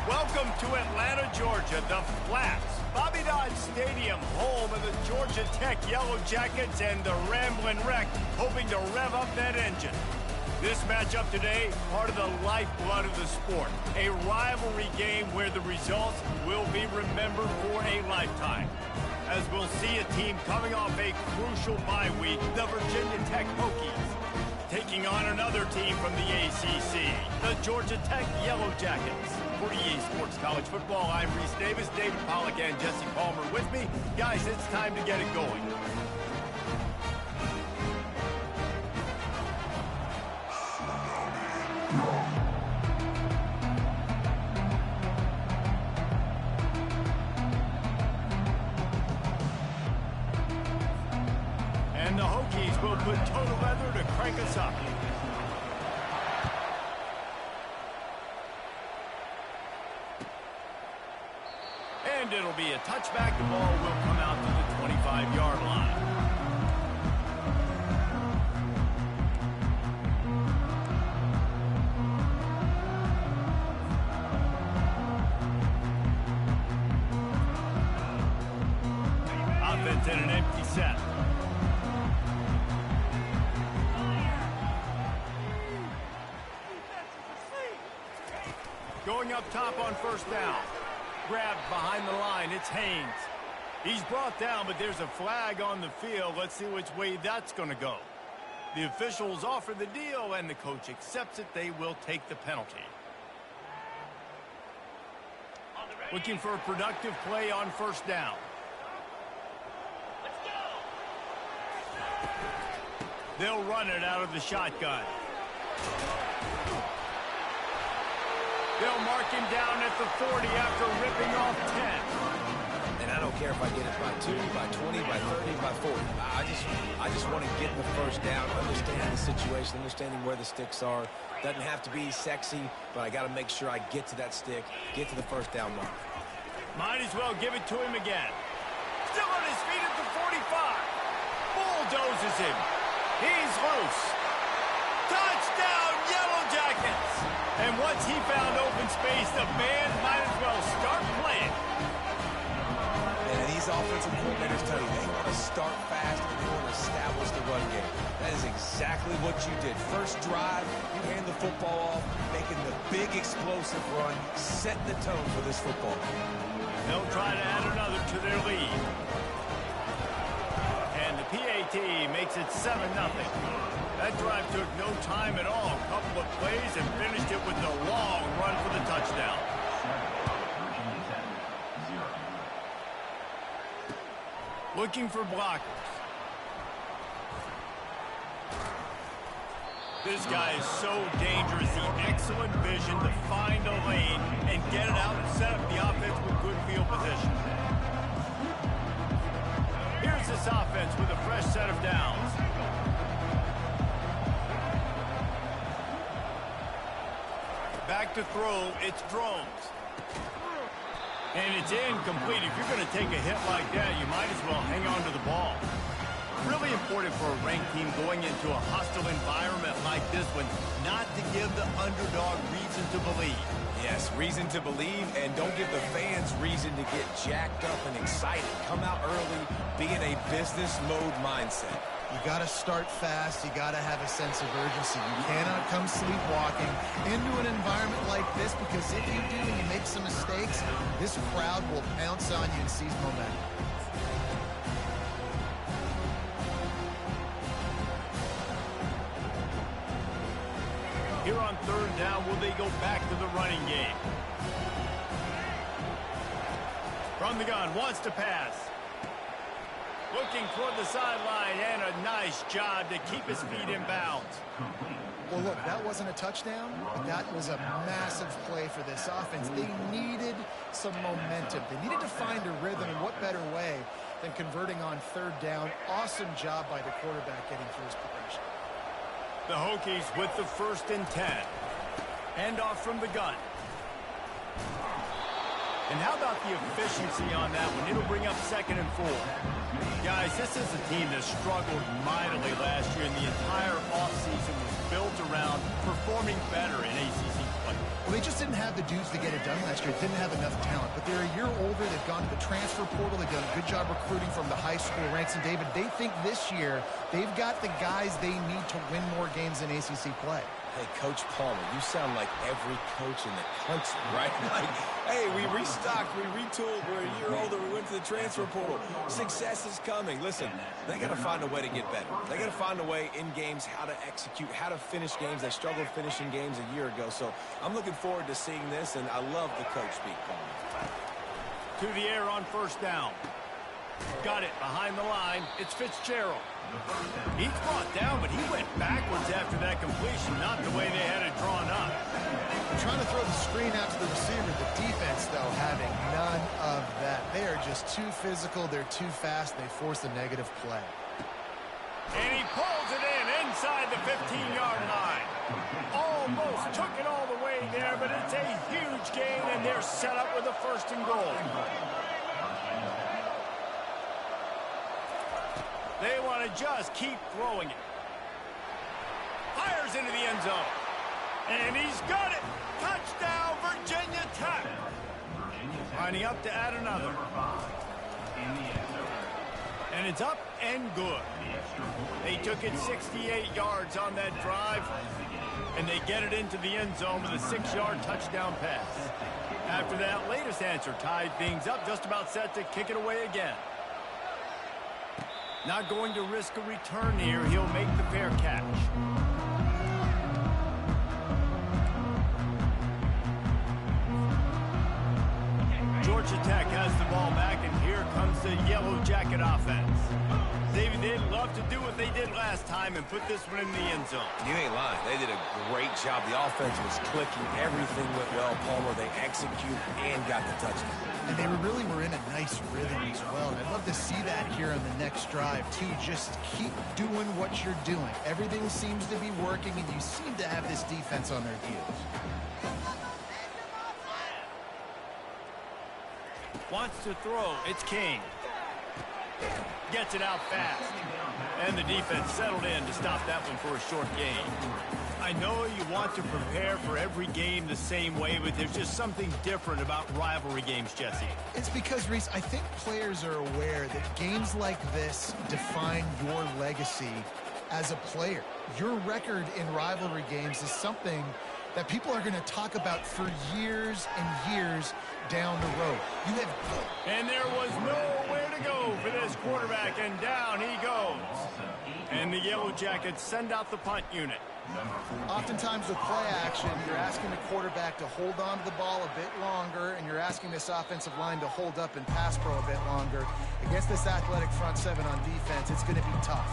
Welcome to Atlanta, Georgia, the Flats. Bobby Dodd Stadium, home of the Georgia Tech Yellow Jackets and the Ramblin' Wreck, hoping to rev up that engine. This matchup today, part of the lifeblood of the sport. A rivalry game where the results will be remembered for a lifetime. As we'll see a team coming off a crucial bye week, the Virginia Tech Hokies, taking on another team from the ACC, the Georgia Tech Yellow Jackets. For EA Sports College Football, I'm Reese Davis, David Pollack, and Jesse Palmer with me. Guys, it's time to get it going. And the Hokies will put total leather to crank us up. And it'll be a touchback. The ball will come out to the 25-yard line. Offense in an empty set. Going up top on first down. Grabbed behind the line, it's Haynes. He's brought down, but there's a flag on the field. Let's see which way that's going to go. The officials offer the deal, and the coach accepts it. They will take the penalty. Looking for a productive play on first down. They'll run it out of the shotgun. They'll mark him down at the 40 after ripping off 10. And I don't care if I get it by 2, by 20, by 30, by 40. I just want to get the first down, understand the situation, understanding where the sticks are. Doesn't have to be sexy, but I got to make sure I get to that stick, get to the first down mark. Might as well give it to him again. Still on his feet at the 45. Bulldozes him. He's loose. Touchdown, Yellow Jackets! And once he found open space, the band might as well start playing. And these offensive coordinators tell you they want to start fast and they want to establish the run game. That is exactly what you did. First drive, you hand the football off, making the big explosive run, setting the tone for this football game. They'll try to add another to their lead. And the PAT makes it 7-0. That drive took no time at all. A couple of plays and finished it with a long run for the touchdown. Looking for blockers. This guy is so dangerous. The excellent vision to find a lane and get it out and set up the offense with good field position. Here's this offense with a fresh set of downs. Back to throw, it's Drones. And it's incomplete. If you're going to take a hit like that, you might as well hang on to the ball. Really important for a ranked team going into a hostile environment like this one, not to give the underdog reason to believe. Yes, reason to believe, and don't give the fans reason to get jacked up and excited. Come out early, be in a business mode mindset. You got to start fast. You got to have a sense of urgency. You cannot come sleepwalking into an environment like this, because if you do and you make some mistakes, this crowd will pounce on you and seize momentum. Here on third down, will they go back to the running game? From the gun, wants to pass. Looking toward the sideline, and a nice job to keep his feet in bounds. Well, look, that wasn't a touchdown, but that was a massive play for this offense. They needed some momentum. They needed to find a rhythm, and what better way than converting on third down. Awesome job by the quarterback getting through his progression. The Hokies with the 1st and 10. Handoff from the gun. And how about the efficiency on that one? It'll bring up 2nd and 4. Guys, this is a team that struggled mightily last year, and the entire offseason was built around performing better in ACC play. Well, they just didn't have the dudes to get it done last year. Didn't have enough talent. But they're a year older. They've gone to the transfer portal. They've done a good job recruiting from the high school ranks. And, David, they think this year they've got the guys they need to win more games in ACC play. Hey, Coach Palmer, you sound like every coach in the country, right? Like, hey, we restocked, we retooled, we're a year older, we went to the transfer portal. Success is coming. Listen, they got to find a way to get better. They got to find a way in games how to execute, how to finish games. They struggled finishing games a year ago. So I'm looking forward to seeing this, and I love the coach speak, Palmer. To the air on first down. Got it behind the line. It's Fitzgerald. He's brought down, but he went backwards after that completion, not the way they had it drawn up. They're trying to throw the screen out to the receiver. The defense, though, having none of that. They are just too physical. They're too fast. They force a negative play. And he pulls it in inside the 15-yard line. Almost took it all the way there, but it's a huge gain, and they're set up with a first and goal. They want to just keep throwing it. Fires into the end zone. And he's got it. Touchdown, Virginia Tech. Lining up to add another. And it's up and good. They took it 68 yards on that drive. And they get it into the end zone with a 6-yard touchdown pass. After that latest answer tied things up, just about set to kick it away again. Not going to risk a return here. He'll make the fair catch. Georgia Tech has the ball back, and here comes the Yellow Jacket offense. David, they'd love to do what they did last time and put this one in the end zone. You ain't lying. They did a great job. The offense was clicking. Everything went well, Palmer. They executed and got the touchdown. And they really were in a nice rhythm as well. And I'd love to see that here on the next drive, too. Just keep doing what you're doing. Everything seems to be working, and you seem to have this defense on their heels. Wants to throw. It's King. Gets it out fast. And the defense settled in to stop that one for a short gain. I know you want to prepare for every game the same way, but there's just something different about rivalry games, Jesse. It's because, Reese, I think players are aware that games like this define your legacy as a player. Your record in rivalry games is something that people are going to talk about for years and years down the road. And there was nowhere to go for this quarterback, and down he goes. And the Yellow Jackets send out the punt unit. Oftentimes with play action, you're asking the quarterback to hold on to the ball a bit longer, and you're asking this offensive line to hold up and pass pro a bit longer. Against this athletic front seven on defense, it's going to be tough.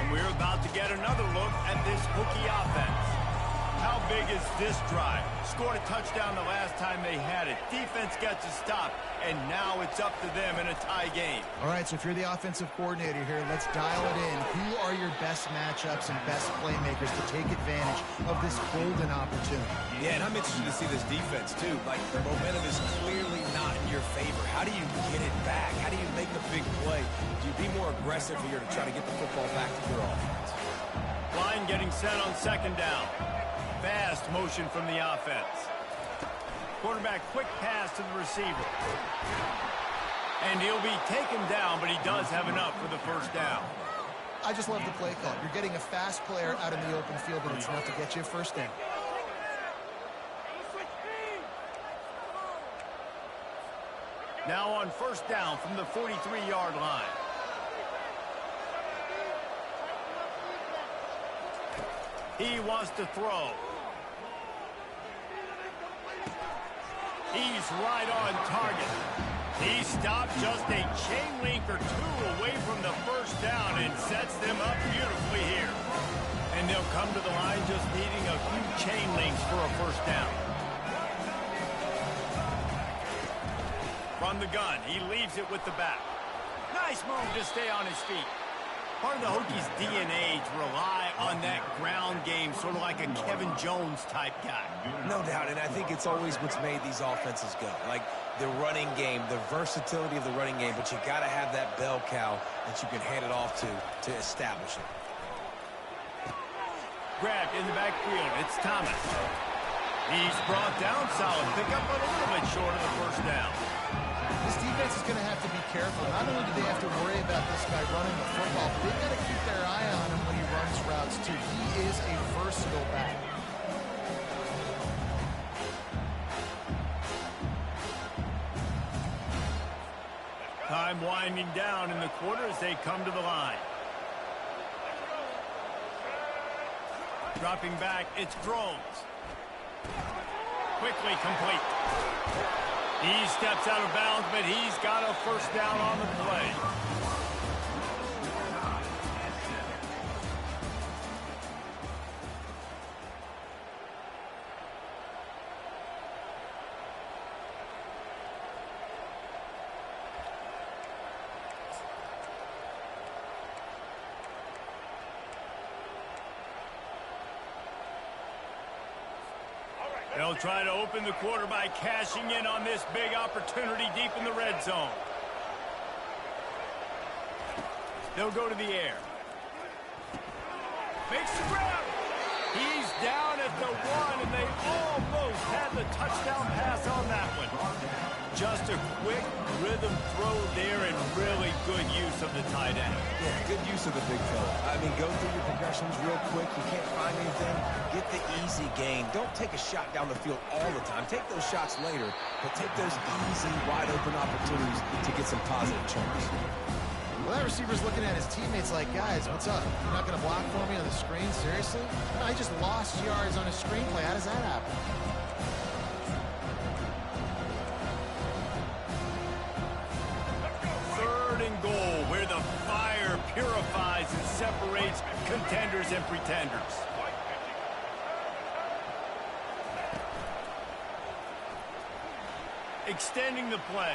And we're about to get another look at this Hokie offense. How big is this drive? Scored a touchdown the last time they had it. Defense gets a stop, and now it's up to them in a tie game. All right, so if you're the offensive coordinator here, let's dial it in. Who are your best matchups and best playmakers to take advantage of this golden opportunity? Yeah, and I'm interested to see this defense, too. Like, the momentum is clearly not in your favor. How do you get it back? How do you make the big play? Do you be more aggressive here to try to get the football back to your offense? Line getting set on second down. Fast motion from the offense. Quarterback quick pass to the receiver. And he'll be taken down, but he does have enough for the first down. I just love the play call. You're getting a fast player out in the open field, and it's enough to get you a first down. Now on first down from the 43-yard line. He wants to throw. He's right on target. He stopped just a chain link or two away from the first down and sets them up beautifully here. And they'll come to the line just needing a few chain links for a first down. From the gun, he leaves it with the back. Nice move to stay on his feet. Part of the Hokies' DNA to rely on that ground game, sort of like a Kevin Jones type guy. No doubt, and I think it's always what's made these offenses go. Like the running game, the versatility of the running game, but you got to have that bell cow that you can hand it off to establish it. Grabbed in the backfield, it's Thomas. He's brought down, solid pickup, but a little bit short of the first down. This defense is going to have to be careful. Not only do they have to worry about this guy running the football, but they've got to keep their eye on him when he runs routes, too. He is a versatile back. Time winding down in the quarter as they come to the line. Dropping back, it's Drones. Quickly complete. He steps out of bounds, but he's got a first down on the play. They'll try to open the quarter by cashing in on this big opportunity deep in the red zone. They'll go to the air. Makes the grab. He's down at the 1, and they almost had the touchdown pass on that one. Just a quick rhythm throw there and really good use of the tight end. Yeah, good use of the big fella. I mean, go through your progressions real quick. You can't find anything. Get the easy gain. Don't take a shot down the field all the time. Take those shots later, but take those easy, wide-open opportunities to get some positive chunks. Well, that receiver's looking at his teammates like, guys, what's up? You're not going to block for me on the screen? Seriously? No, he just lost yards on a screenplay. How does that happen? Goal where the fire purifies and separates contenders and pretenders. Extending the play.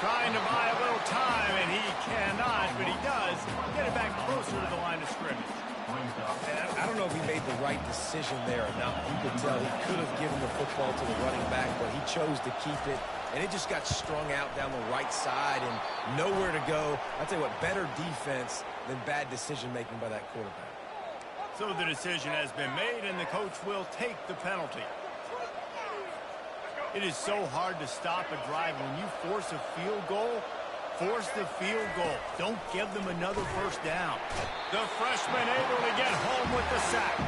Trying to buy a little time, and he cannot, but he does get it back closer to the line of scrimmage. And I don't know if he made the right decision there or not. You could tell he could have given the football to the running back, but he chose to keep it. And it just got strung out down the right side and nowhere to go. I'll tell you what, better defense than bad decision-making by that quarterback. So the decision has been made, and the coach will take the penalty. It is so hard to stop a drive when you force a field goal. Force the field goal. Don't give them another first down. The freshman able to get home with the sack.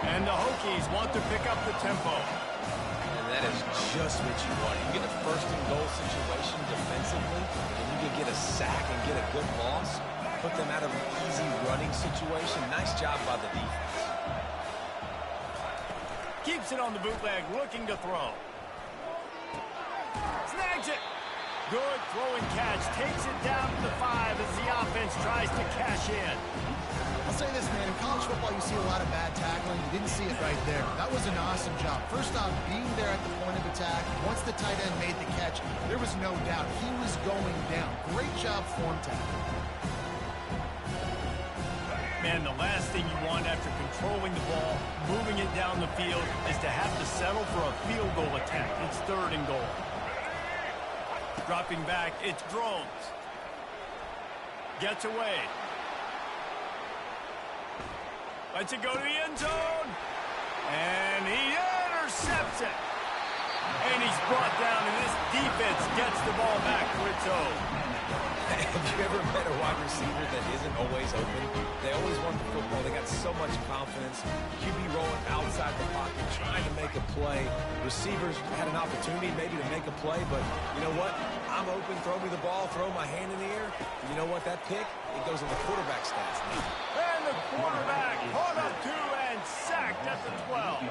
And the Hokies want to pick up the tempo. That is just what you want. You get a first-and-goal situation defensively, and you can get a sack and get a good loss, put them out of an easy running situation. Nice job by the defense. Keeps it on the bootleg, looking to throw. Snags it. Good throw and catch. Takes it down to the 5 as the offense tries to cash in. I'll say this, man. In college football, you see a lot of bad tackling. You didn't see it right there. That was an awesome job. First off, being there at the point of attack. Once the tight end made the catch, there was no doubt he was going down. Great job form tackling. Man, the last thing you want after controlling the ball, moving it down the field, is to have to settle for a field goal attempt. It's 3rd and goal. Dropping back, it's Drones. Gets away. Lets it go to the end zone. And he intercepts it. And he's brought down, and this defense gets the ball back for its own. Have you ever met a wide receiver that isn't always open? They always want the football. They got so much confidence. QB rolling outside the pocket, trying to make a play. Receivers had an opportunity maybe to make a play, but you know what? I'm open, throw me the ball, throw my hand in the air. And you know what? That pick, it goes in the quarterback stats. And the quarterback caught up to and sacked at the 12.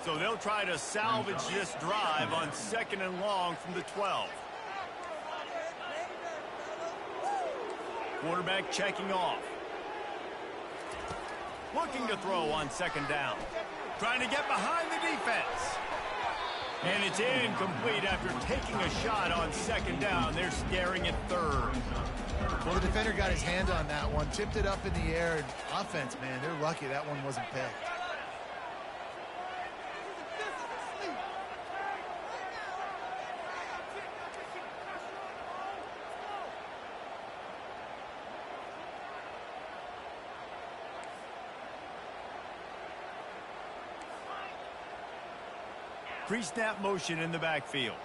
So they'll try to salvage this drive on 2nd and long from the 12. Quarterback checking off. Looking to throw on 2nd down. Trying to get behind the defense. And it's incomplete after taking a shot on 2nd down. They're staring at 3rd. Well, the defender got his hand on that one, tipped it up in the air. And offense, man, they're lucky that one wasn't picked. Pre-snap motion in the backfield.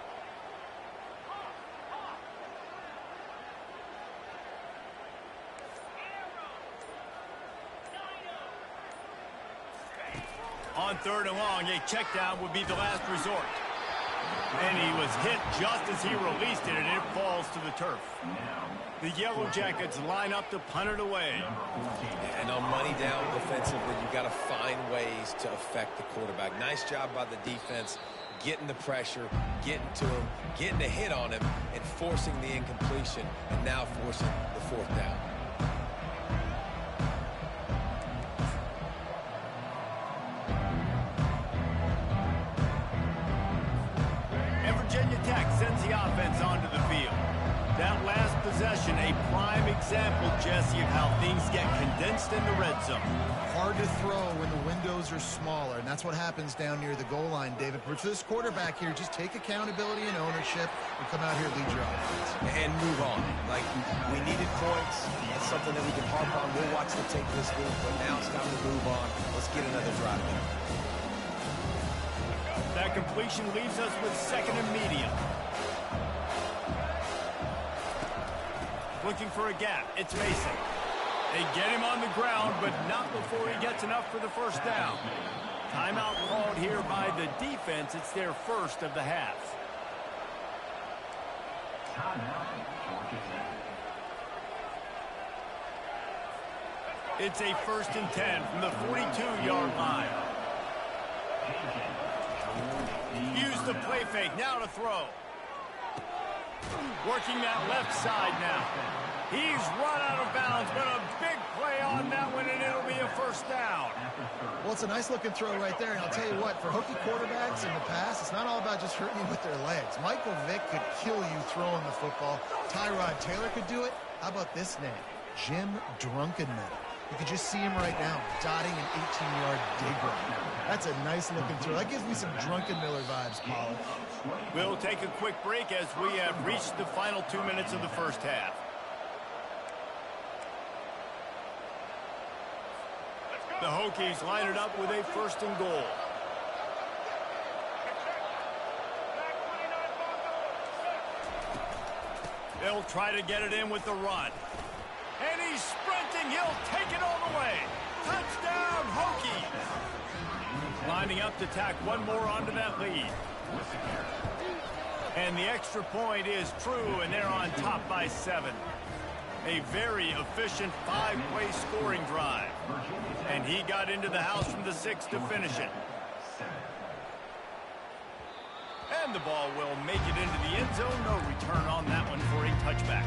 On 3rd and long, a check down would be the last resort. And he was hit just as he released it, and it falls to the turf. The Yellow Jackets line up to punt it away. And on money down defensively, you got to find ways to affect the quarterback. Nice job by the defense, getting the pressure, getting to him, getting a hit on him, and forcing the incompletion, and now forcing the 4th down. Virginia Tech sends the offense onto the field. That last possession, a prime example, Jesse, of how things get condensed in the red zone. Hard to throw when the windows are smaller, and that's what happens down near the goal line, David. But for this quarterback here, just take accountability and ownership and come out here and lead your offense. And move on. Like, we needed points. That's something that we can harp on. We'll watch the tape this week, but now it's time to move on. Let's get another drive in. That completion leaves us with 2nd and medium. Looking for a gap. It's Mason. They get him on the ground, but not before he gets enough for the 1st down. Timeout called here by the defense. It's their first of the half. It's a 1st and 10 from the 42-yard line. Use the play fake, now to throw. Working that left side now. He's run out of bounds, but a big play on that one, and it'll be a 1st down. Well, it's a nice-looking throw right there, and I'll tell you what, for Hokie quarterbacks in the past, it's not all about just hurting you with their legs. Michael Vick could kill you throwing the football. Tyrod Taylor could do it. How about this name? Jim Drunkenmiller. You can just see him right now, dotting an 18-yard dig route. That's a nice-looking throw. That gives me some Drunkenmiller vibes, Paul. We'll take a quick break as we have reached the final 2 minutes of the 1st half. The Hokies line it up with a 1st and goal. They'll try to get it in with the run. And he's sprinting. He'll take it all the way. Touchdown, Hokies. Lining up to tack one more onto that lead. And the extra point is true, and they're on top by 7. A very efficient 5-play scoring drive. And he got into the house from the 6 to finish it. And the ball will make it into the end zone. No return on that one for a touchback.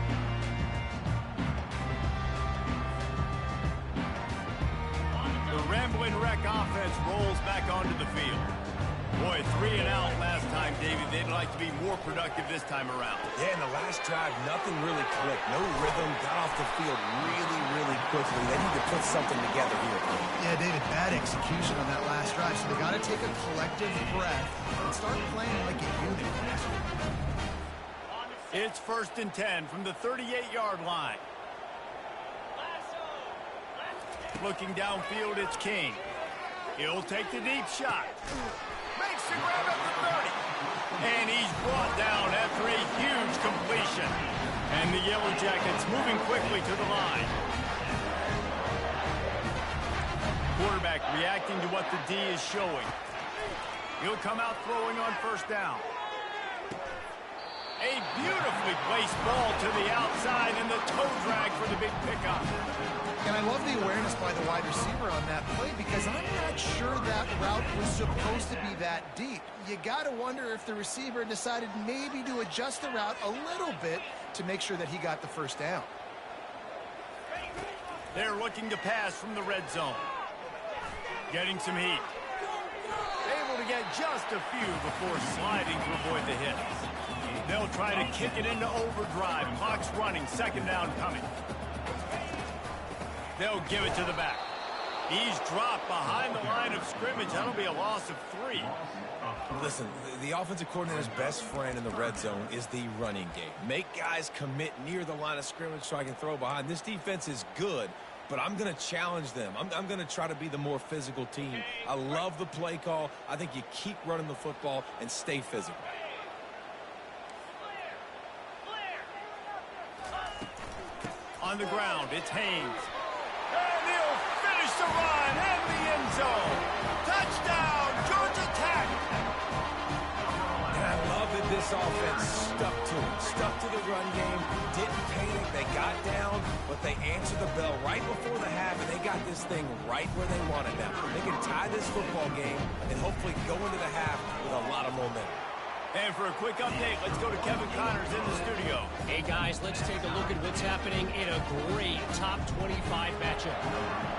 The Ramblin' Wreck offense rolls back onto the field. Boy, 3 and out last time, David. They'd like to be more productive this time around. Yeah, in the last drive, nothing really clicked. No rhythm. Got off the field really quickly. They need to put something together here. Yeah, David, bad execution on that last drive. So they got to take a collective breath and start playing like a unit. It's 1st and 10 from the 38-yard line. Looking downfield, it's King. He'll take the deep shot. Makes the grab at the 30. And he's brought down after a huge completion. And the Yellow Jackets moving quickly to the line. Quarterback reacting to what the D is showing. He'll come out throwing on 1st down. A beautifully placed ball to the outside, and the toe drag for the big pickup. And I love the awareness by the wide receiver on that play because I'm not sure that route was supposed to be that deep. You got to wonder if the receiver decided maybe to adjust the route a little bit to make sure that he got the 1st down. They're looking to pass from the red zone. Getting some heat. Able to get just a few before sliding to avoid the hit. They'll try to kick it into overdrive. Clock's running. Second down coming. They'll give it to the back. He's dropped behind the line of scrimmage. That'll be a loss of 3. Listen, the offensive coordinator's best friend in the red zone is the running game. Make guys commit near the line of scrimmage so I can throw behind. This defense is good, but I'm going to challenge them. I'm going to try to be the more physical team. I love the play call. I think you keep running the football and stay physical. On the ground, it's Haynes. And he'll finish the run in the end zone. Touchdown, Georgia Tech. And I love that this offense stuck to it. Stuck to the run game. Didn't panic. They got down, but they answered the bell right before the half, and they got this thing right where they want it now. They can tie this football game and hopefully go into the half with a lot of momentum. And for a quick update, let's go to Kevin Connors in the studio. Hey, guys, let's take a look at what's happening in a great top 25 matchup.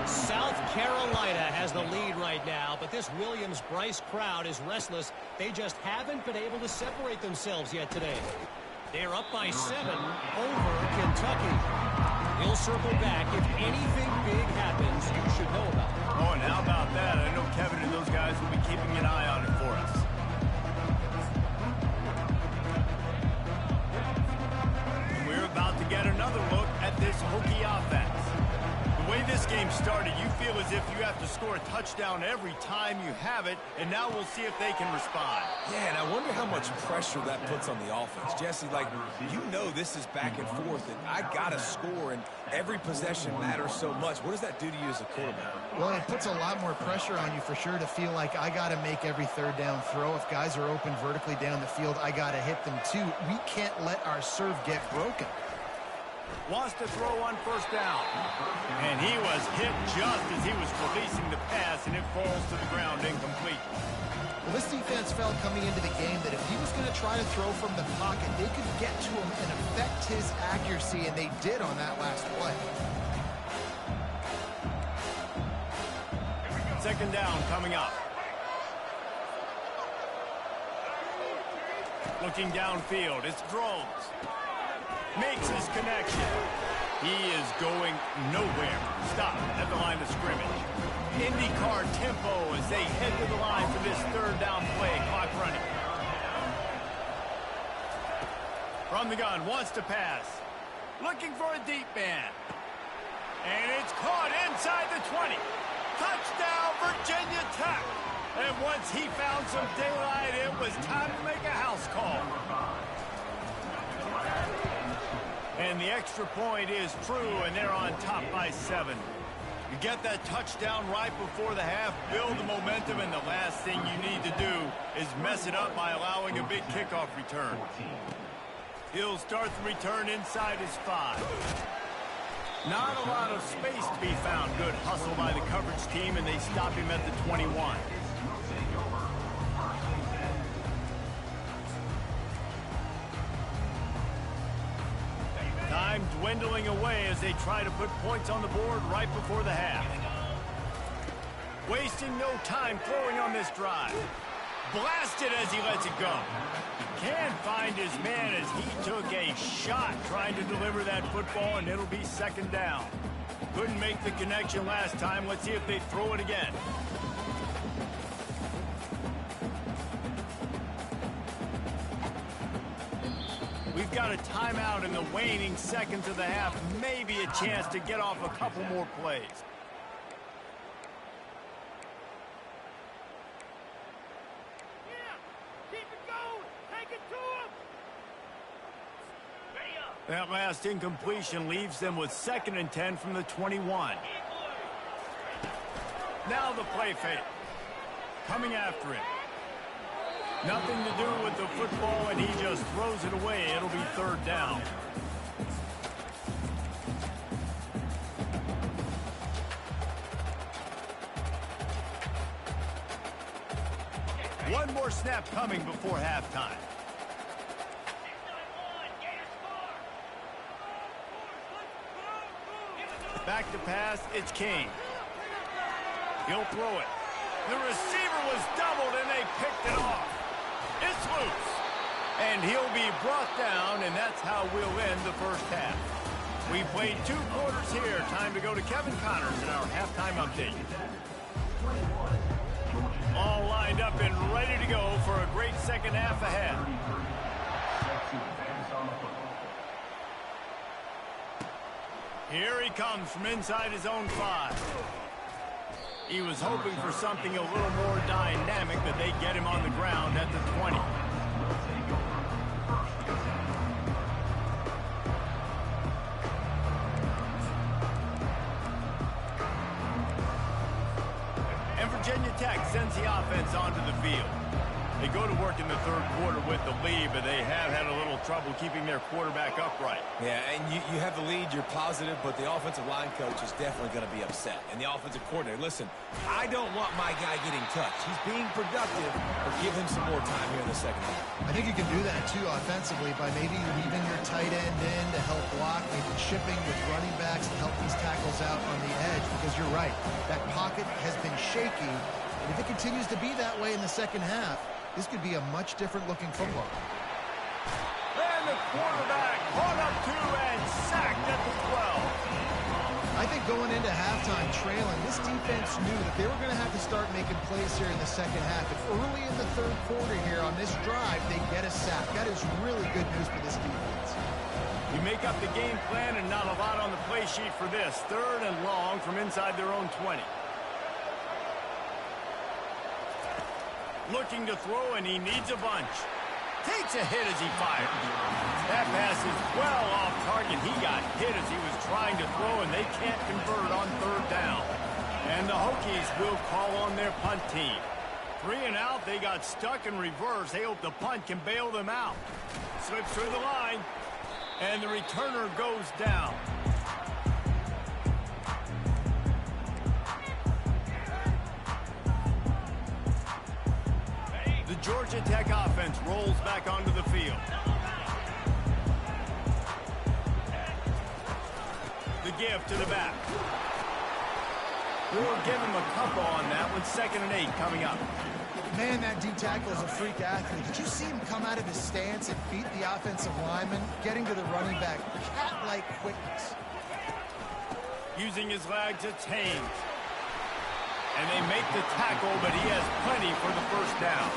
South Carolina has the lead right now, but this Williams-Bryce crowd is restless. They just haven't been able to separate themselves yet today. They're up by 7 over Kentucky. He'll circle back. If anything big happens, you should know about it. Oh, and how about that? I know Kevin and those guys will be keeping an eye on it for us. About to get another look at this Hokie offense. The way this game started, you feel as if you have to score a touchdown every time you have it, and now we'll see if they can respond. Yeah, and I wonder how much pressure that puts on the offense. Jesse, like, you know this is back and forth, and I got to score, and every possession matters so much. What does that do to you as a quarterback? Well, it puts a lot more pressure on you for sure to feel like I got to make every third down throw. If guys are open vertically down the field, I got to hit them too. We can't let our serve get broken. Wants to throw on first down. And he was hit just as he was releasing the pass, and it falls to the ground incomplete. Well, this defense felt coming into the game that if he was going to try to throw from the pocket, they could get to him and affect his accuracy, and they did on that last play. Second down coming up. Looking downfield, it's Drones. Makes his connection. He is going nowhere. Stop at the line of scrimmage. IndyCar tempo as they head to the line for this third down play. Clock running. From the gun, wants to pass. Looking for a deep man. And it's caught inside the 20. Touchdown, Virginia Tech. And once he found some daylight, it was time to make a house call. And the extra point is true, and they're on top by 7. You get that touchdown right before the half, build the momentum, and the last thing you need to do is mess it up by allowing a big kickoff return. He'll start the return inside his 5. Not a lot of space to be found. Good hustle by the coverage team, and they stop him at the 21. Time dwindling away as they try to put points on the board right before the half. Wasting no time throwing on this drive. Blasted as he lets it go. Can't find his man as he took a shot trying to deliver that football, and it'll be second down. Couldn't make the connection last time. Let's see if they throw it again. We've got a timeout in the waning seconds of the half. Maybe a chance to get off a couple more plays. That last incompletion leaves them with 2nd and 10 from the 21. Now the play fake. Coming after him. Nothing to do with the football, and he just throws it away. It'll be third down. One more snap coming before halftime. Back to pass, it's King. He'll throw it. The receiver was doubled, and they picked it off. It's loose. And he'll be brought down, and that's how we'll end the first half. We played 2 quarters here. Time to go to Kevin Connors in our halftime update. All lined up and ready to go for a great second half ahead. Here he comes from inside his own 5. He was hoping for something a little more dynamic, but they get him on the ground at the 20. And Virginia Tech sends the offense onto the field. They go to work in the 3rd quarter with the lead, but they have had a little trouble keeping their quarterback upright. Yeah, and you have the lead, you're positive, but the offensive line coach is definitely going to be upset. And the offensive coordinator, listen, I don't want my guy getting touched. He's being productive, but give him some more time here in the second half. I think you can do that, too, offensively, by maybe leaving your tight end in to help block, maybe chipping with running backs to help these tackles out on the edge, because you're right, that pocket has been shaky, and if it continues to be that way in the second half, this could be a much different looking football. And the quarterback caught up 2 and sacked at the 12. I think going into halftime trailing, this defense knew that they were going to have to start making plays here in the second half. If early in the 3rd quarter here on this drive, they get a sack. That is really good news for this defense. You make up the game plan and not a lot on the play sheet for this. 3rd and long from inside their own 20. Looking to throw, and he needs a bunch. Takes a hit as he fires. That pass is well off target. He got hit as he was trying to throw, and they can't convert on 3rd down. And the Hokies will call on their punt team. 3 and out, they got stuck in reverse. They hope the punt can bail them out. Slips through the line, and the returner goes down. Georgia Tech offense rolls back onto the field. The give to the back. We'll give him a couple on that one. 2nd and 8 coming up. Man, that D tackle is a freak athlete. Did you see him come out of his stance and beat the offensive lineman, getting to the running back? Cat-like quickness. Using his legs, it's Haynes. And they make the tackle, but he has plenty for the 1st down.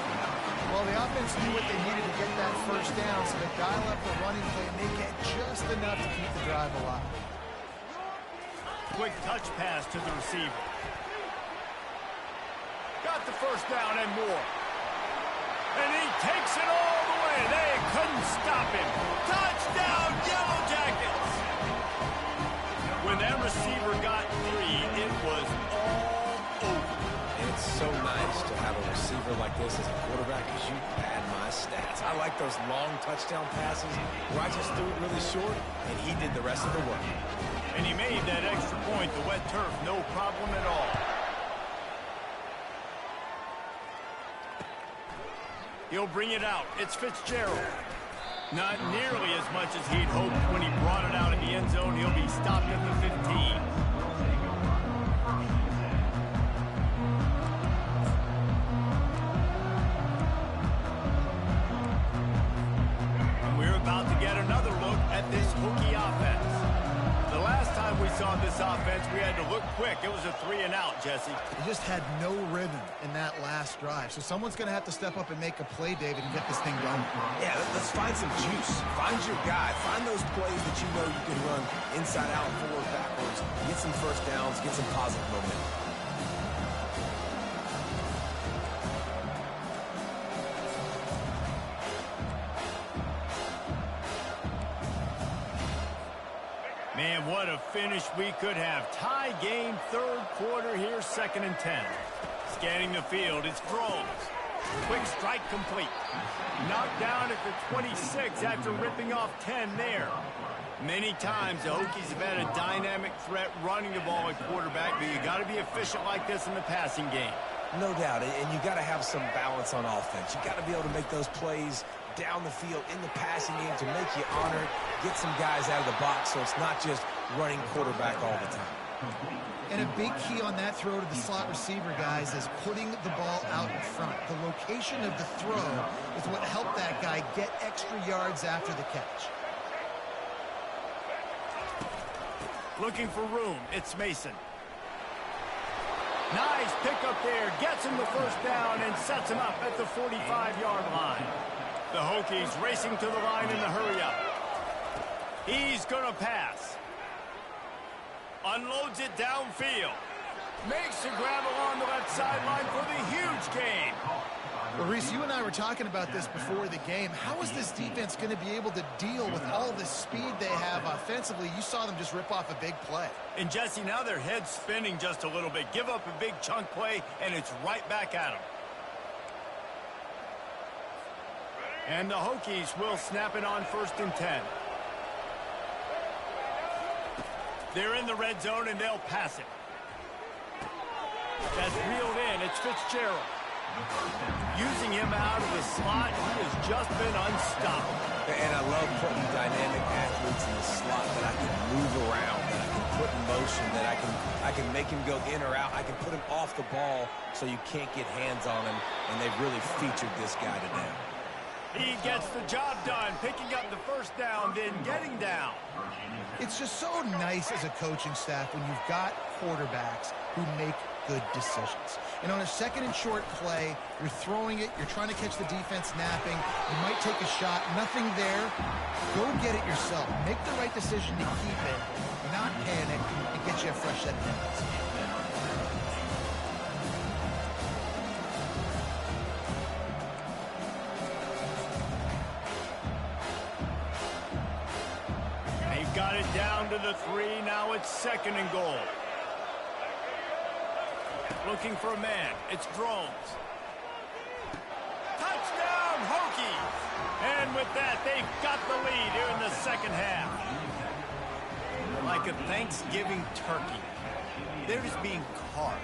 Well, the offense knew what they needed to get that 1st down, so they dial up the running play, and they get just enough to keep the drive alive. Quick touch pass to the receiver. Got the 1st down and more. And he takes it all the way. They couldn't stop him. Touchdown, Yellow Jackets! When that receiver got 3, it was all over. It's so nice to have a receiver like this as a quarterback because you pad my stats. I like those long touchdown passes where I just threw it really short and he did the rest of the work. And he made that extra point, the wet turf, no problem at all. He'll bring it out. It's Fitzgerald. Not nearly as much as he'd hoped when he brought it out in the end zone. He'll be stopped at the 15. About to get another look at this Hokie offense. The last time we saw this offense, we had to look quick. It was a 3 and out, Jesse. They just had no rhythm in that last drive. So someone's going to have to step up and make a play, David, and get this thing going. Yeah, let's find some juice. Find your guy. Find those plays that you know you can run inside out, forward, backwards. Get some 1st downs. Get some positive momentum. Man, what a finish we could have. Tie game, 3rd quarter here, 2nd and 10. Scanning the field, it's Groves. Quick strike complete. Knocked down at the 26 after ripping off 10 there. Many times the Hokies have had a dynamic threat running the ball at quarterback, but you got to be efficient like this in the passing game. No doubt, and you got to have some balance on offense. You got to be able to make those plays down the field in the passing game to make you honor it, get some guys out of the box so it's not just running quarterback all the time. And a big key on that throw to the slot receiver, guys, is putting the ball out in front. The location of the throw is what helped that guy get extra yards after the catch. Looking for room. It's Mason. Nice pickup there. Gets him the first down and sets him up at the 45-yard line. The Hokies racing to the line in the hurry-up. He's going to pass. Unloads it downfield. Makes a grab along the left sideline for the huge gain. Well, Reese, you and I were talking about this before the game. How is this defense going to be able to deal with all the speed they have offensively? You saw them just rip off a big play. And, Jesse, now their head's spinning just a little bit. Give up a big chunk play, and it's right back at them. And the Hokies will snap it on 1st and 10. They're in the red zone, and they'll pass it. That's reeled in. It's Fitzgerald. Using him out of the slot, he has just been unstoppable. And I love putting dynamic athletes in the slot that I can move around, that I can put in motion, that I can make him go in or out. I can put him off the ball so you can't get hands on him, and they've really featured this guy today. He gets the job done, picking up the first down, then getting down. It's just so nice as a coaching staff when you've got quarterbacks who make good decisions. And on a 2nd and short play, you're throwing it, you're trying to catch the defense napping, you might take a shot, nothing there. Go get it yourself. Make the right decision to keep it, not panic, and get you a fresh set of hands. They've got it down to the 3. Now it's 2nd and goal. Looking for a man. It's Drones. Touchdown, Hokies! And with that, they've got the lead here in the second half. Like a Thanksgiving turkey. They're just being carved.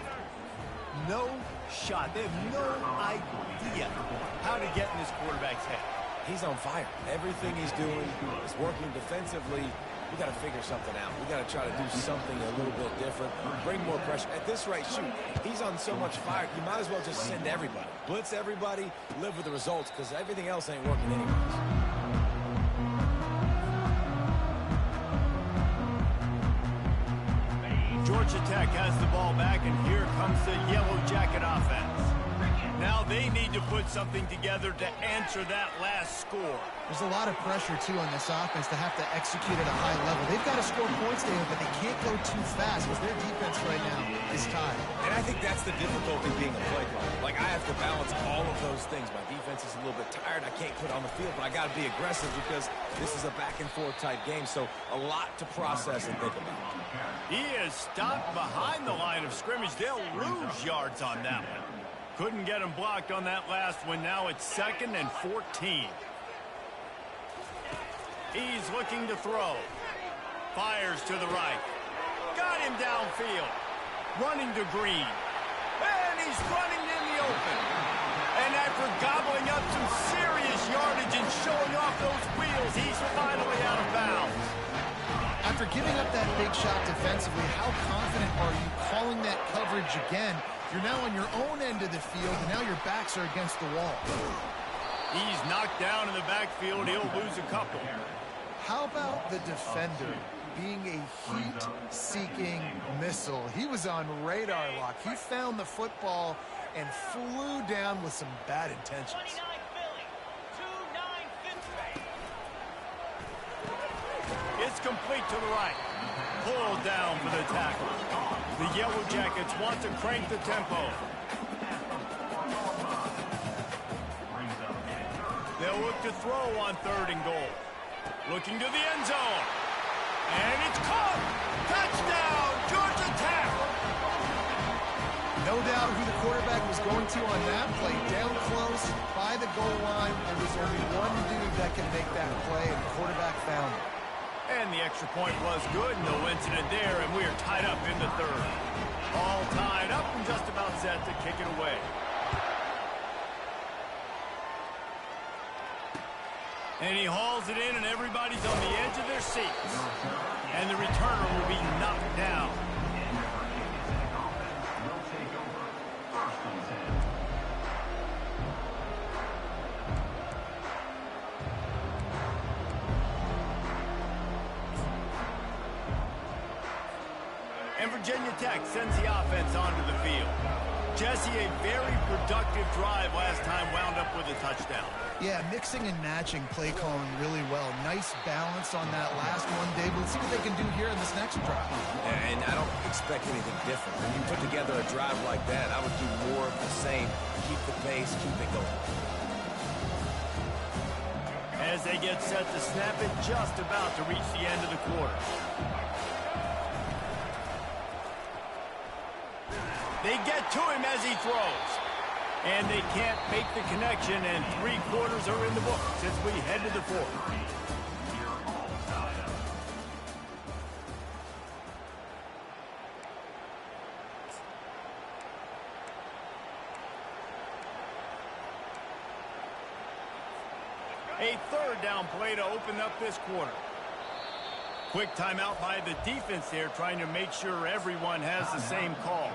No shot. They have no idea how to get in this quarterback's head. He's on fire. Everything he's doing is working defensively. We got to figure something out. We got to try to do something a little bit different. Bring more pressure. At this rate, shoot, he's on so much fire, you might as well just send everybody. Blitz everybody, live with the results, because everything else ain't working anyways. Georgia Tech has the ball back, and here comes the Yellow Jacket offense. Now they need to put something together to answer that last score. There's a lot of pressure, too, on this offense to have to execute at a high level. They've got to score points, David, but they can't go too fast because their defense right now is tied. And I think that's the difficulty being a play caller. Like, I have to balance all of those things. My defense is a little bit tired. I can't put on the field, but I got to be aggressive because this is a back-and-forth type game, so a lot to process and think about. He is stopped behind the line of scrimmage. They'll lose yards on that one. Couldn't get him blocked on that last one. Now it's 2nd and 14. He's looking to throw. Fires to the right. Got him downfield. Running to Green. And he's running in the open. And after gobbling up some serious yardage and showing off those wheels, he's finally out of bounds. After giving up that big shot defensively, how confident are you calling that coverage again? You're now on your own end of the field, and now your backs are against the wall. He's knocked down in the backfield. He'll lose a couple. How about the defender being a heat-seeking missile? He was on radar lock. He found the football and flew down with some bad intentions. It's complete to the right. Pulled down for the tackle. The Yellow Jackets want to crank the tempo. They'll look to throw on 3rd and goal. Looking to the end zone. And it's caught. Touchdown, Georgia Tech. No doubt who the quarterback was going to on that play. Down close, by the goal line. There was only one dude that could make that play, and the quarterback found it. And the extra point was good. No incident there, and we are tied up in the 3rd. All tied up and just about set to kick it away. And he hauls it in, and everybody's on the edge of their seats. And the returner will be knocked down. Virginia Tech sends the offense onto the field. Jesse, a very productive drive last time wound up with a touchdown. Yeah, mixing and matching play calling really well. Nice balance on that last one, Dave. Let's see what they can do here in this next drive. And I don't expect anything different. When you put together a drive like that, I would do more of the same. Keep the pace, keep it going. As they get set to snap it, just about to reach the end of the quarter. They get to him as he throws. And they can't make the connection, and 3 quarters are in the books as we head to the 4th. A 3rd down play to open up this quarter. Quick timeout by the defense there, trying to make sure everyone has the same call.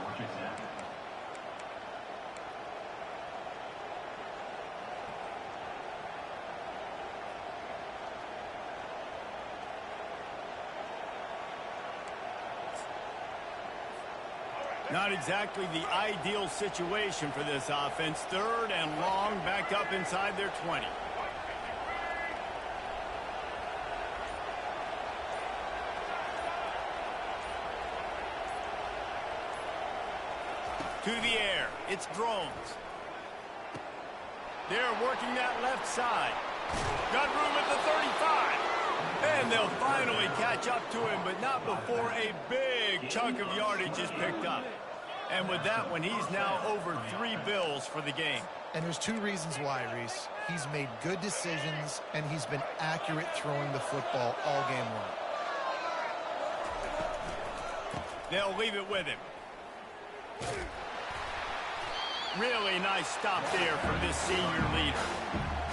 Not exactly the ideal situation for this offense. 3rd and long, back up inside their 20. To the air, it's drones. They're working that left side. Got room at the 35. And they'll finally catch up to him, but not before a big chunk of yardage is picked up. And with that one, he's now over 3 bills for the game. And there's 2 reasons why, Reese. He's made good decisions, and he's been accurate throwing the football all game long. They'll leave it with him. Really nice stop there from this senior leader.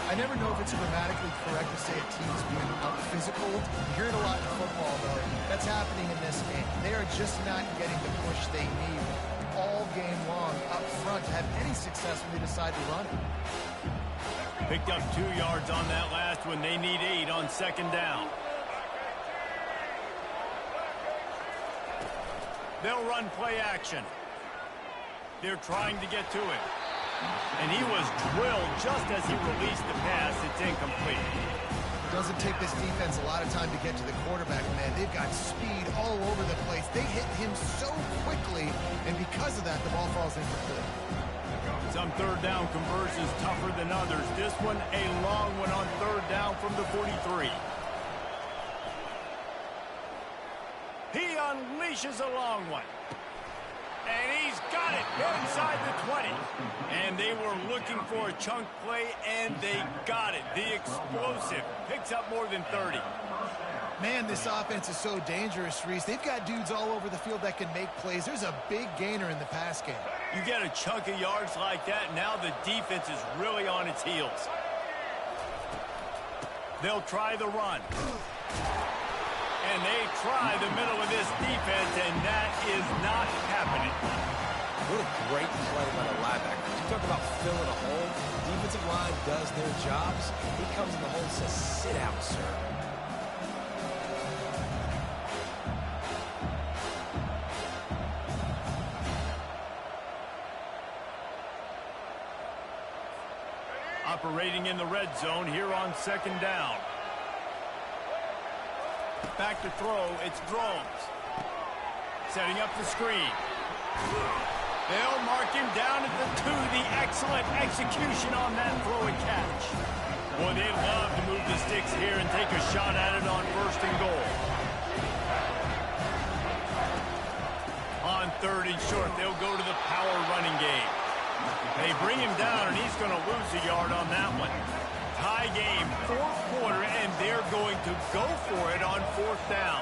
I never know if it's grammatically correct to say a team's being out-physical. You hear it a lot in football, though. That's happening in this game. They are just not getting the push they need all game long up front to have any success when they decide to run it. Picked up 2 yards on that last one. They need 8 on 2nd down. They'll run play action. They're trying to get to him. And he was drilled just as he released the pass. It's incomplete. It doesn't take this defense a lot of time to get to the quarterback, man. They've got speed all over the place. They hit him so quickly, and because of that, the ball falls incomplete. Some 3rd down conversions tougher than others. This one, a long one on 3rd down from the 43. He unleashes a long one. And he's got it inside the 20. And they were looking for a chunk play, and they got it. The explosive picks up more than 30. Man, this offense is so dangerous, Reese. They've got dudes all over the field that can make plays. There's a big gainer in the pass game. You get a chunk of yards like that, now the defense is really on its heels. They'll try the run. And they try the middle of this defense, and that is not happening. What a great play by the linebacker. You talk about filling a hole. Defensive line does their jobs. He comes in the hole and says, sit out, sir. Operating in the red zone here on 2nd down. Back to throw, it's drones. Setting up the screen. They'll mark him down at the 2. The excellent execution on that throw and catch. Boy, they'd love to move the sticks here and take a shot at it on 1st and goal. On 3rd and short, they'll go to the power running game. They bring him down, and he's going to lose a yard on that one. Tie game, 4th quarter, and they're going to go for it on 4th down.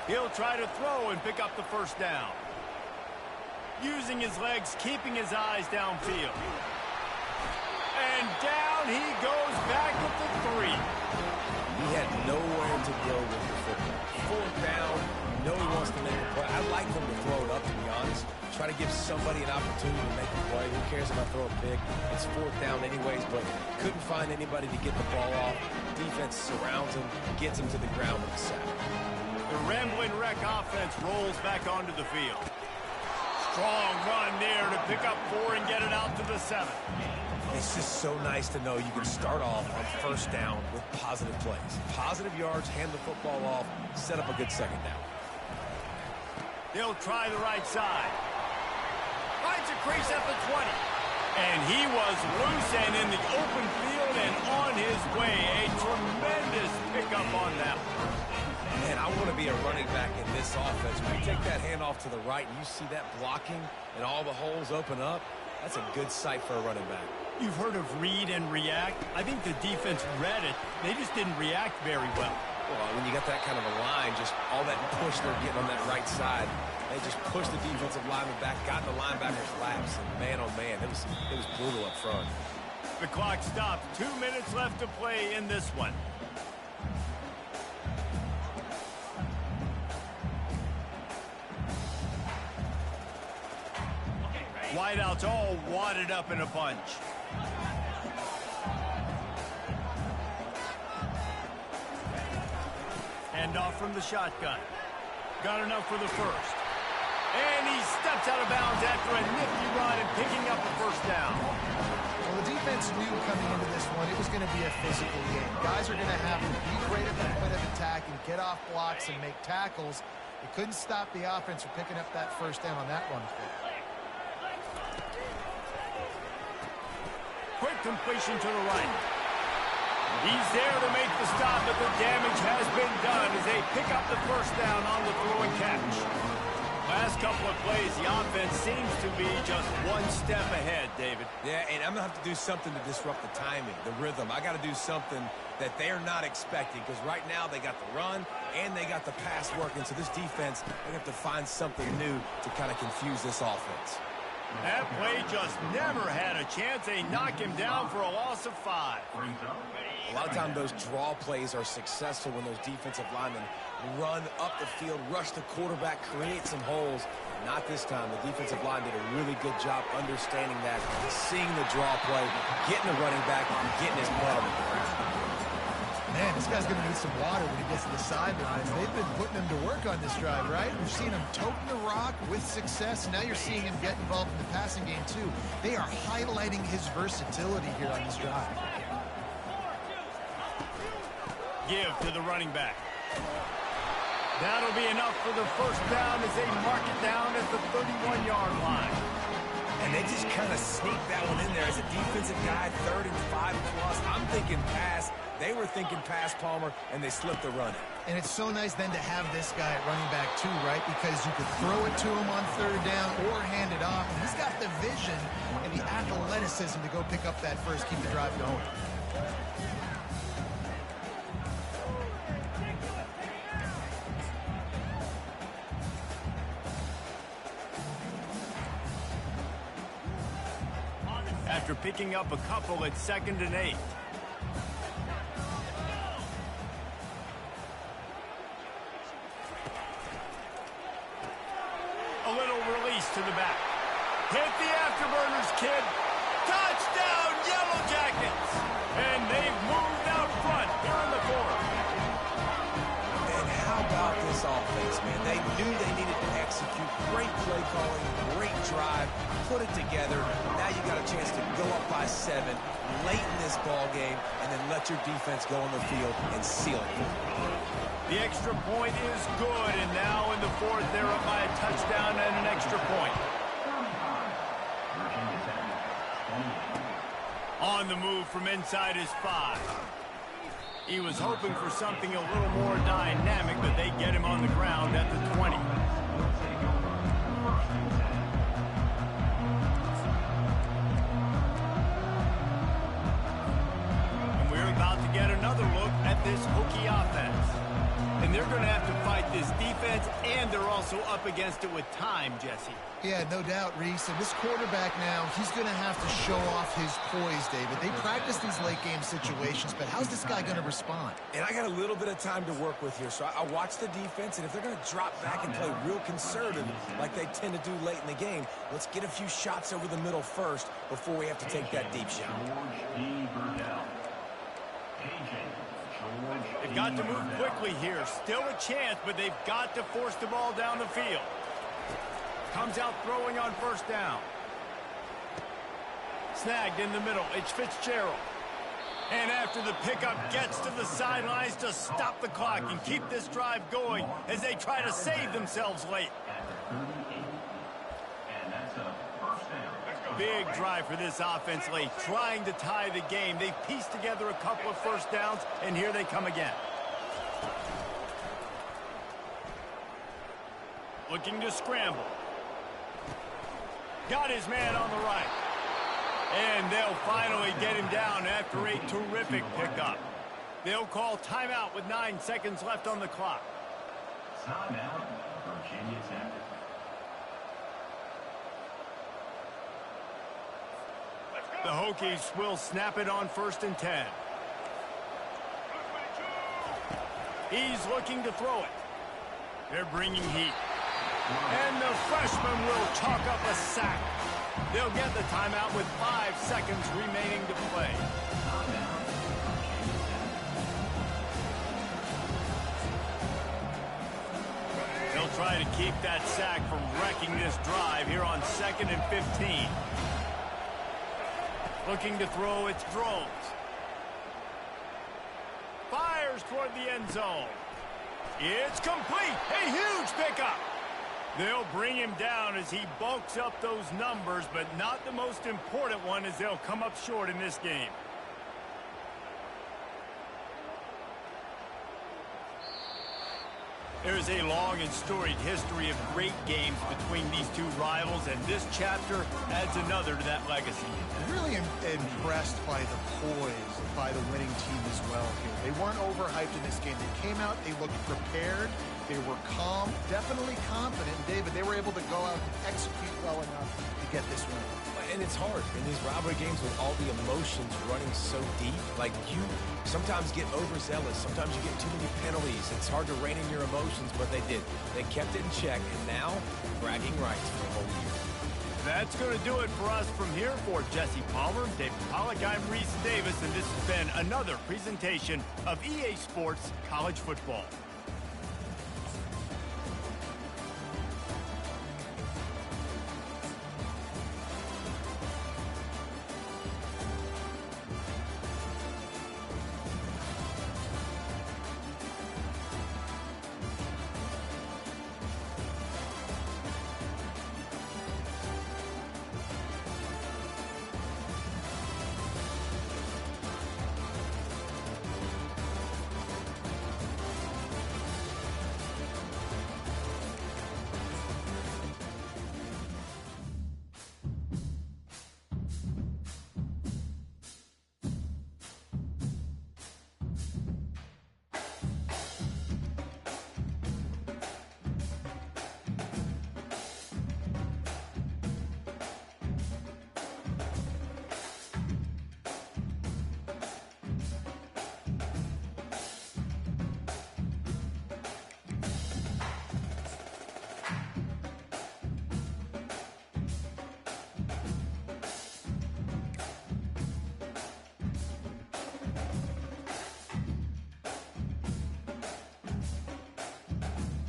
He'll try to throw and pick up the 1st down. Using his legs, keeping his eyes downfield. And down he goes back at the 3. He had nowhere to go with the football. 4th down, you know he wants to make a play. I like him to throw it up, to be honest. Try to give somebody an opportunity to make a play. Who cares if I throw a pick? It's fourth down anyways, but couldn't find anybody to get the ball off. Defense surrounds him, gets him to the ground with a sack. The Rambling Wreck offense rolls back onto the field. Strong run there to pick up 4 and get it out to the 7. It's just so nice to know you can start off on first down with positive plays. Positive yards, hand the football off, set up a good second down. They'll try the right side. Finds a crease at the 20. And he was loose and in the open field and on his way. A tremendous pickup on that one. Man, I want to be a running back in this offense. When you take that handoff to the right and you see that blocking and all the holes open up, that's a good sight for a running back. You've heard of read and react. I think the defense read it. They just didn't react very well. Well, when you got that kind of a line, just all that push they're getting on that right side, they just pushed the defensive lineman back, got in the linebacker's laps, and man, oh man, it was brutal up front. The clock stopped. 2 minutes left to play in this one. Wideouts all wadded up in a bunch. Handoff from the shotgun. Got enough for the first. And he steps out of bounds after a nifty run and picking up a first down. Well, the defense knew coming into this one it was going to be a physical game. Guys are going to have to be great at the point of attack and get off blocks and make tackles. They couldn't stop the offense from picking up that first down on that run play. Quick completion to the right. He's there to make the stop, but the damage has been done as they pick up the first down on the throw and catch. Last couple of plays, the offense seems to be just one step ahead, David. Yeah, and I'm going to have to do something to disrupt the timing, the rhythm. I got to do something that they're not expecting because right now they got the run and they got the pass working. So this defense, they have to find something new to kind of confuse this offense. That play just never had a chance. They knock him down for a loss of 5. A lot of times those draw plays are successful when those defensive linemen run up the field, rush the quarterback, create some holes. Not this time. The defensive line did a really good job understanding that, seeing the draw play, getting the running back, and getting his butt on the ground. Man, this guy's going to need some water when he gets to the sidelines. They've been putting him to work on this drive, right? We've seen him toting the rock with success. Now you're seeing him get involved in the passing game, too. They are highlighting his versatility here on this drive. Give to the running back. That'll be enough for the first down as they mark it down at the 31-yard line. And they just kind of sneaked that one in there as a defensive guy, 3rd and 5+. I'm thinking pass. They were thinking pass, Palmer, and they slipped the run. And it's so nice then to have this guy at running back too, right? Because you could throw it to him on 3rd down or hand it off. And he's got the vision and the athleticism to go pick up that first, keep the drive going. After picking up a couple at 2nd and 8. A little release to the back. Hit the afterburners, kid. Touchdown, Yellow Jackets. And they've moved out front here in the 4th. And how about this offense, man? They knew they needed to execute. Great play calling, great drive, put it together. Now you got a chance to go up by 7 late in this ball game and then let your defense go on the field and seal it. The extra point is good, and now in the 4th, they're up by a touchdown and an extra point. On the move from inside his 5. He was hoping for something a little more dynamic, but they get him on the ground at the 20. And we're about to get another look at this Hokie offense. And they're going to have to fight this defense, and they're also up against it with time, Jesse. Yeah, no doubt, Reese. And this quarterback now, he's going to have to show off his poise, David. They practice these late-game situations, but how's this guy going to respond? And I got a little bit of time to work with here, so I watch the defense, and if they're going to drop back and play real conservative like they tend to do late in the game, let's get a few shots over the middle first before we have to take that deep shot. They've got to move quickly here. Still a chance, but they've got to force the ball down the field. Comes out throwing on first down. Snagged in the middle. It's Fitzgerald. And after the pickup, gets to the sidelines to stop the clock and keep this drive going as they try to save themselves late. Big drive for this offense late, trying to tie the game. They pieced together a couple of first downs, and here they come again. Looking to scramble. Got his man on the right. And they'll finally get him down after a terrific pickup. They'll call timeout with 9 seconds left on the clock. Timeout, Virginia Tech. The Hokies will snap it on 1st and 10. He's looking to throw it. They're bringing heat. And the freshman will chalk up a sack. They'll get the timeout with 5 seconds remaining to play. They'll try to keep that sack from wrecking this drive here on 2nd and 15. Looking to throw, it's Drones. Fires toward the end zone. It's complete. A huge pickup. They'll bring him down as he bulks up those numbers, but not the most important one as they'll come up short in this game. There's a long and storied history of great games between these two rivals, and this chapter adds another to that legacy. Really impressed by the poise by the winning team as well here. They weren't overhyped in this game. They came out, they looked prepared, they were calm, definitely confident. David, they were able to go out and execute well enough to get this win. And it's hard in these rivalry games with all the emotions running so deep. Like, you sometimes get overzealous. Sometimes you get too many penalties. It's hard to rein in your emotions, but they did. They kept it in check, and now bragging rights for a whole year. That's going to do it for us from here. For Jesse Palmer, David Pollack, I'm Reese Davis, and this has been another presentation of EA Sports College Football.